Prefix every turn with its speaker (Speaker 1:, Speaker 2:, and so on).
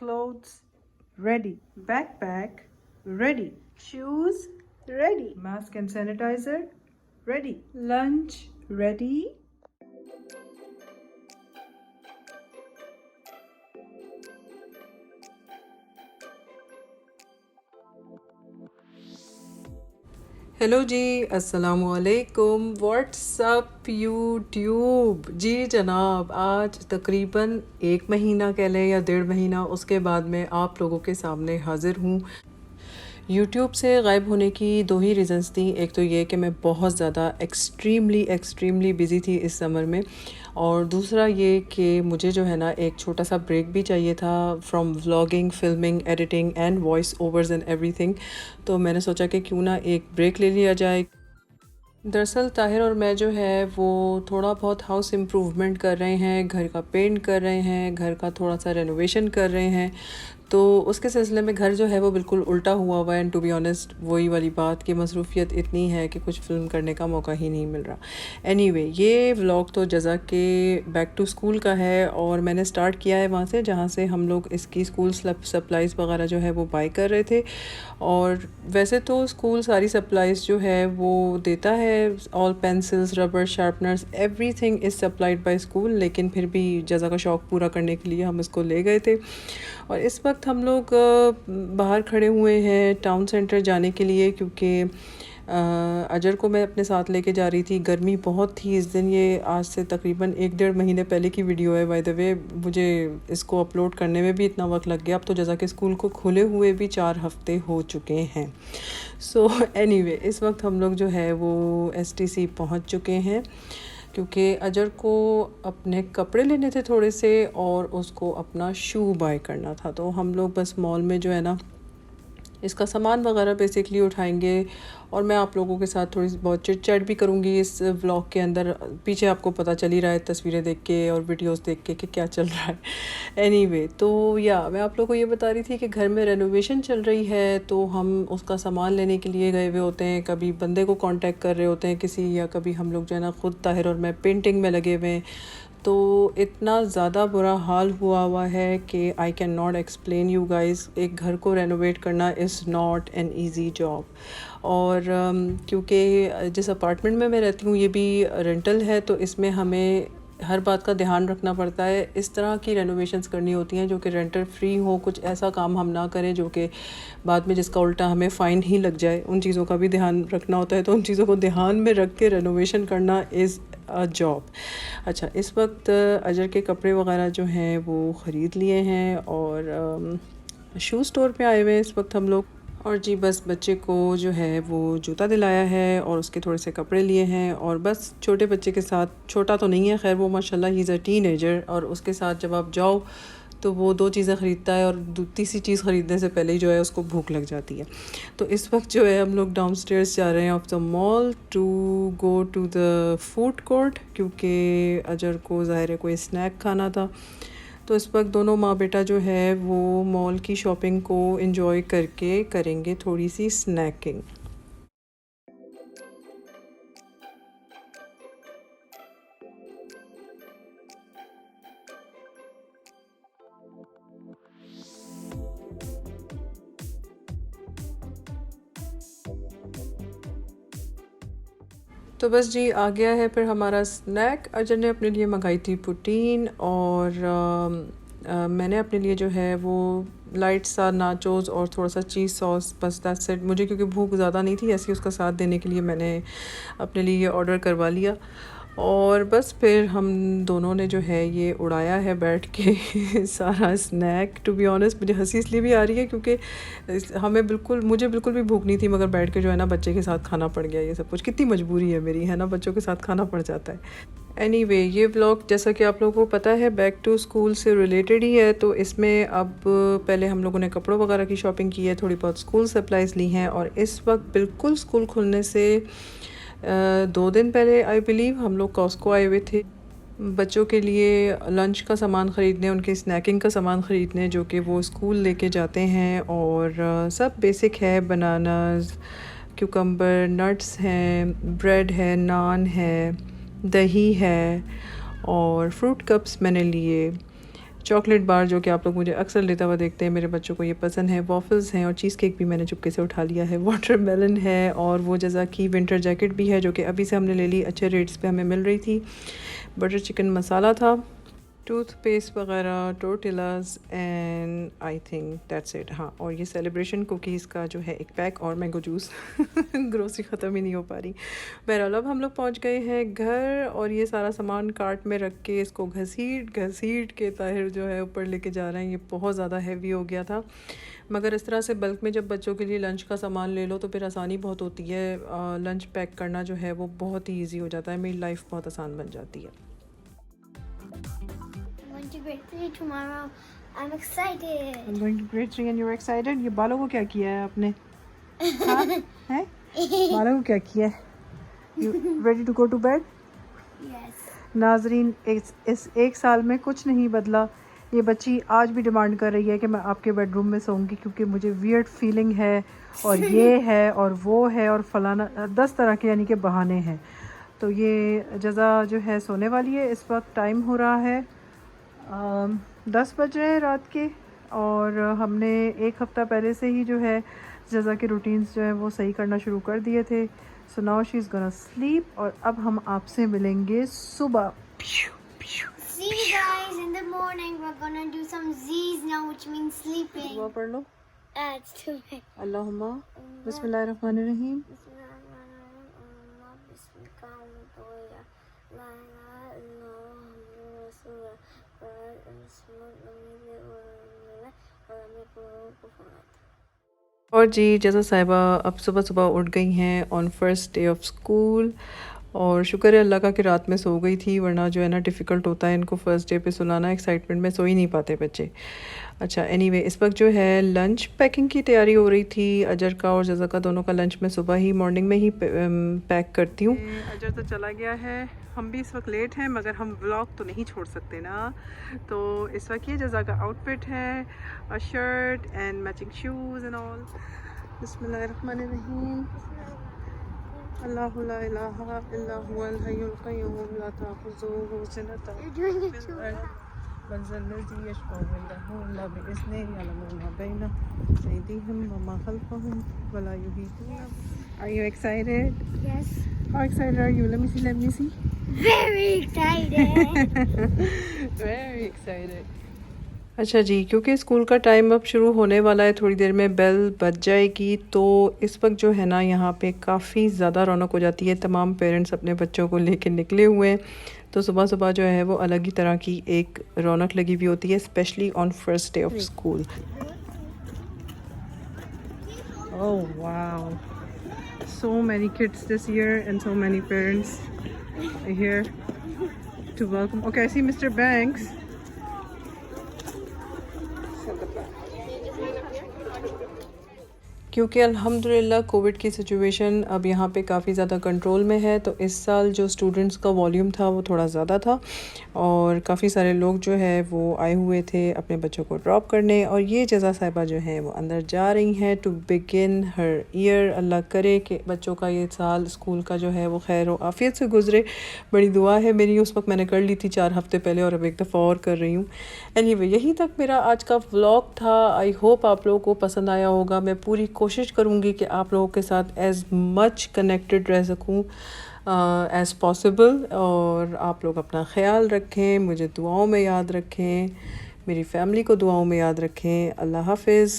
Speaker 1: Clothes ready. Backpack ready. Shoes ready. Mask and sanitizer ready. Lunch ready. Hello जी, अस्सलाम वालेकुम। WhatsApp YouTube जी जनाब, आज तकरीबन 1 महीना कह लें या 1.5 महीना, उसके बाद मैं आप लोगों के सामने हाज़िर हूँ। यूट्यूब से गायब होने की दो ही रीज़न्स थी। एक तो ये कि मैं बहुत ज़्यादा एक्सट्रीमली बिज़ी थी इस समर में, और दूसरा ये कि मुझे जो है ना एक छोटा सा ब्रेक भी चाहिए था from vlogging, filming, editing and voice overs and everything. तो मैंने सोचा कि क्यों ना एक ब्रेक ले लिया जाए। दरअसल ताहिर और मैं जो है वो थोड़ा बहुत हाउस इम्प्रूवमेंट कर रहे हैं, घर का पेंट कर रहे हैं, घर का थोड़ा सा रेनोवेशन कर रहे हैं। तो उसके सिलसिले में घर जो है वो बिल्कुल उल्टा हुआ है, एंड टू बी ऑनेस्ट वही वाली बात कि मसरूफ़ियत इतनी है कि कुछ फ़िल्म करने का मौका ही नहीं मिल रहा। एनीवे, ये व्लॉग तो जज़ा के बैक टू स्कूल का है, और मैंने स्टार्ट किया है वहाँ से जहाँ से हम लोग इसकी स्कूल सप्लाइज़ वगैरह जो है वो बाय कर रहे थे। और वैसे तो स्कूल सारी सप्लाइज़ जो है वो देता है, all pencils, rubber, sharpeners, everything is supplied by school, लेकिन फिर भी जज़ा का शौक़ पूरा करने के लिए हम इसको ले गए थे। और इस वक्त हम लोग बाहर खड़े हुए हैं टाउन सेंटर जाने के लिए, क्योंकि अजर को मैं अपने साथ लेके जा रही थी। गर्मी बहुत थी इस दिन। ये आज से तकरीबन 1-1.5 महीने पहले की वीडियो है बाय द वे। मुझे इसको अपलोड करने में भी इतना वक्त लग गया। अब तो जैसा कि स्कूल को खुले हुए भी 4 हफ्ते हो चुके हैं। सो एनीवे, इस वक्त हम लोग जो है वो STC पहुंच चुके हैं, क्योंकि अजर को अपने कपड़े लेने थे थोड़े से, और उसको अपना शू बाय करना था। तो हम लोग बस मॉल में जो है ना इसका सामान वगैरह बेसिकली उठाएंगे, और मैं आप लोगों के साथ थोड़ी बहुत चिट चैट भी करूँगी इस व्लॉग के अंदर। पीछे आपको पता चल ही रहा है तस्वीरें देख के और वीडियोस देख के कि क्या चल रहा है। एनीवे, तो या मैं आप लोगों को ये बता रही थी कि घर में रेनोवेशन चल रही है, तो हम उसका सामान लेने के लिए गए हुए होते हैं। कभी बंदे को कांटेक्ट कर रहे होते हैं किसी, या कभी हम लोग जो है ना ख़ुद ताहिर और मैं पेंटिंग में लगे हुए हैं। तो इतना ज़्यादा बुरा हाल हुआ है कि I can not explain you guys. एक घर को रेनोवेट करना is not an easy job. और क्योंकि जिस अपार्टमेंट में मैं रहती हूँ ये भी रेंटल है, तो इसमें हमें हर बात का ध्यान रखना पड़ता है। इस तरह की रेनोवेशंस करनी होती हैं जो कि रेंटर फ्री हो, कुछ ऐसा काम हम ना करें जो कि बाद में जिसका उल्टा हमें फ़ाइन ही लग जाए। उन चीज़ों का भी ध्यान रखना होता है, तो उन चीज़ों को ध्यान में रख के रेनोवेशन करना इज़ अ जॉब। अच्छा, इस वक्त अजर के कपड़े वगैरह जो हैं वो ख़रीद लिए हैं, और शू स्टोर पे आए हुए हैं इस वक्त हम लोग। और जी बस बच्चे को जो है वो जूता दिलाया है, और उसके थोड़े से कपड़े लिए हैं, और बस छोटे बच्चे के साथ, छोटा तो नहीं है खैर वो माशाल्लाह, ही इज़ अ टीनेजर, और उसके साथ जब आप जाओ तो वो 2 चीज़ें ख़रीदता है, और तीसरी चीज़ ख़रीदने से पहले ही जो है उसको भूख लग जाती है। तो इस वक्त जो है हम लोग डाउनस्टेयर्स जा रहे हैं of the mall to go to the food court, क्योंकि अजर को ज़ाहिर है कोई स्नैक खाना था। तो इस वक्त दोनों माँ बेटा जो है वो मॉल की शॉपिंग को एंजॉय करके करेंगे थोड़ी सी स्नैकिंग। तो बस जी आ गया है फिर हमारा स्नैक। अजय ने अपने लिए मंगाई थी पुटीन, और मैंने अपने लिए जो है वो लाइट सा नाचोस और थोड़ा सा चीज़ सॉस, बस दैट्स इट। मुझे क्योंकि भूख ज़्यादा नहीं थी, ऐसे ही उसका साथ देने के लिए मैंने अपने लिए ये ऑर्डर करवा लिया। और बस फिर हम दोनों ने जो है ये उड़ाया है बैठ के सारा स्नैक। टू बी ऑनेस्ट मुझे हंसी इसलिए भी आ रही है क्योंकि मुझे बिल्कुल भी भूख नहीं थी, मगर बैठ के जो है ना बच्चे के साथ खाना पड़ गया ये सब कुछ। कितनी मजबूरी है मेरी, है ना, बच्चों के साथ खाना पड़ जाता है। एनीवे, ये व्लॉग जैसा कि आप लोगों को पता है बैक टू स्कूल से रिलेटेड ही है। तो इसमें अब पहले हम लोगों ने कपड़ों वगैरह की शॉपिंग की है, थोड़ी बहुत स्कूल सप्लाइज़ ली हैं, और इस वक्त बिल्कुल स्कूल खुलने से 2 दिन पहले आई बिलीव हम लोग कॉस्को आए हुए थे बच्चों के लिए लंच का सामान ख़रीदने, उनके स्नैकिंग का सामान ख़रीदने जो कि वो स्कूल लेके जाते हैं। और सब बेसिक है, बनानास, क्यूकम्बर, नट्स हैं, ब्रेड है, नान है, दही है, और फ्रूट कप्स मैंने लिए, चॉकलेट बार जो कि आप लोग मुझे अक्सर लेता हुआ देखते हैं, मेरे बच्चों को ये पसंद है। वॉफल्स हैं और चीज़ केक भी मैंने चुपके से उठा लिया है। वाटरमेलन है और वो जज़ा की विंटर जैकेट भी है जो कि अभी से हमने ले ली, अच्छे रेट्स पे हमें मिल रही थी। बटर चिकन मसाला था, टूथपेस्ट वगैरह, tortillas and I think that's it. हाँ, और ये सेलिब्रेशन कुकीज़ का जो है एक पैक और मैंगो जूस ग्रोसरी ख़त्म ही नहीं हो पा रही। बहरहाल अब हम लोग पहुँच गए हैं घर और ये सारा सामान कार्ट में रख के इसको घसीट घसीट के ताहिर जो है ऊपर लेके जा रहे हैं। ये बहुत ज़्यादा हैवी हो गया था, मगर इस तरह से बल्क में जब बच्चों के लिए लंच का सामान ले लो तो फिर आसानी बहुत होती है। लंच पैक करना जो है वो बहुत ही ईजी हो जाता है, मेरी लाइफ बहुत आसान बन जाती है।
Speaker 2: going to grade 3 tomorrow. I'm excited.
Speaker 1: I'm going to grade 3 and you're excited? ये बालों को क्या किया है आपने? हाँ? हैं? बालों को क्या किया है? You ready to go to bed?
Speaker 2: Yes.
Speaker 1: नाजरीन, इस एक साल में कुछ नहीं बदला। ये बच्ची आज भी डिमांड कर रही है कि मैं आपके बेडरूम में सोऊंगी क्योंकि मुझे वियर्ड फीलिंग है और ये है और वो है और फलाना 10 तरह के यानी कि बहाने हैं। तो ये जज़ा जो है सोने वाली है। इस वक्त टाइम हो रहा है 10 बज रहे हैं रात के और हमने एक हफ़्ता पहले से ही जो है जज़ा के रूटीन्स जो है वो सही करना शुरू कर दिए थे। So now she is gonna sleep और अब हम आपसे मिलेंगे सुबह।
Speaker 2: See you guys in the morning. We're gonna do some Z's now, which means sleeping.
Speaker 1: दुआ पढ़ लो।
Speaker 2: It's too big.
Speaker 1: अल्लाहुम्मा बिस्मिल्लाहिर्रहमानिर्रहीम। और जी जैसा साहिबा अब सुबह सुबह उठ गई हैं on first day of school और शुक्र है अल्लाह का कि रात में सो गई थी, वरना जो है ना डिफ़िकल्ट होता है इनको फर्स्ट डे पे सुलाना, एक्साइटमेंट में सो ही नहीं पाते बच्चे। अच्छा एनीवे इस वक्त जो है लंच पैकिंग की तैयारी हो रही थी। अजर का और जज़ा का दोनों का लंच मैं सुबह ही मॉर्निंग में ही पैक करती हूँ। अजर तो चला गया है, हम भी इस वक्त लेट हैं मगर हम व्लॉग तो नहीं छोड़ सकते ना। तो इस वक्त ये जज़ा का आउटफिट है, a shirt and matching shoes and all. बिस्मिल्लाहिर्रहमानिर्रहीम। अल्लाहु ला इलाहा इल्ला हुवल हय्युल क़य्यूम ला ताख़ुज़ुहु सिनतुन वला नौम वज़ल्लज़ी यशफ़अु इंदहु इल्ला बिइज़्निहि यअलमु मा बैना अयदीहिम व मा ख़ल्फ़हुम वला युहीतूना। Are you excited?
Speaker 2: Yes.
Speaker 1: How excited are you? Let me see.
Speaker 2: Very excited.
Speaker 1: Very excited. अच्छा जी, क्योंकि स्कूल का टाइम अब शुरू होने वाला है, थोड़ी देर में बेल बज जाएगी, तो इस वक्त जो है ना यहाँ पे काफ़ी ज़्यादा रौनक हो जाती है। तमाम पेरेंट्स अपने बच्चों को लेके निकले हुए हैं, तो सुबह सुबह जो है वो अलग ही तरह की एक रौनक लगी हुई होती है, specially on first day of school. Oh wow, so many kids this year and so many parents are here to welcome. Okay, I see Mr. Banks. क्योंकि अल्हम्दुलिल्लाह कोविड की सिचुएशन अब यहाँ पे काफ़ी ज़्यादा कंट्रोल में है, तो इस साल जो स्टूडेंट्स का वॉल्यूम था वो थोड़ा ज़्यादा था और काफ़ी सारे लोग जो है वो आए हुए थे अपने बच्चों को ड्रॉप करने। और ये जज़ा साहिबा जो हैं वो अंदर जा रही हैं टू बिगिन हर ईयर। अल्लाह करे कि बच्चों का ये साल स्कूल का जो है वो खैर व आफ़ियत से गुज़रे, बड़ी दुआ है मेरी। उस वक्त मैंने कर ली थी 4 हफ़्ते पहले और अब एक दफ़ा और कर रही हूँ। एनीवे यहीं तक मेरा आज का व्लॉग था। आई होप आप लोगों को पसंद आया होगा। मैं पूरी कोशिश करूँगी कि आप लोगों के साथ एज़ मच कनेक्टेड रह सकूँ एज़ पॉसिबल। और आप लोग अपना ख्याल रखें, मुझे दुआओं में याद रखें, मेरी फैमिली को दुआओं में याद रखें। अल्लाह हाफ़िज़।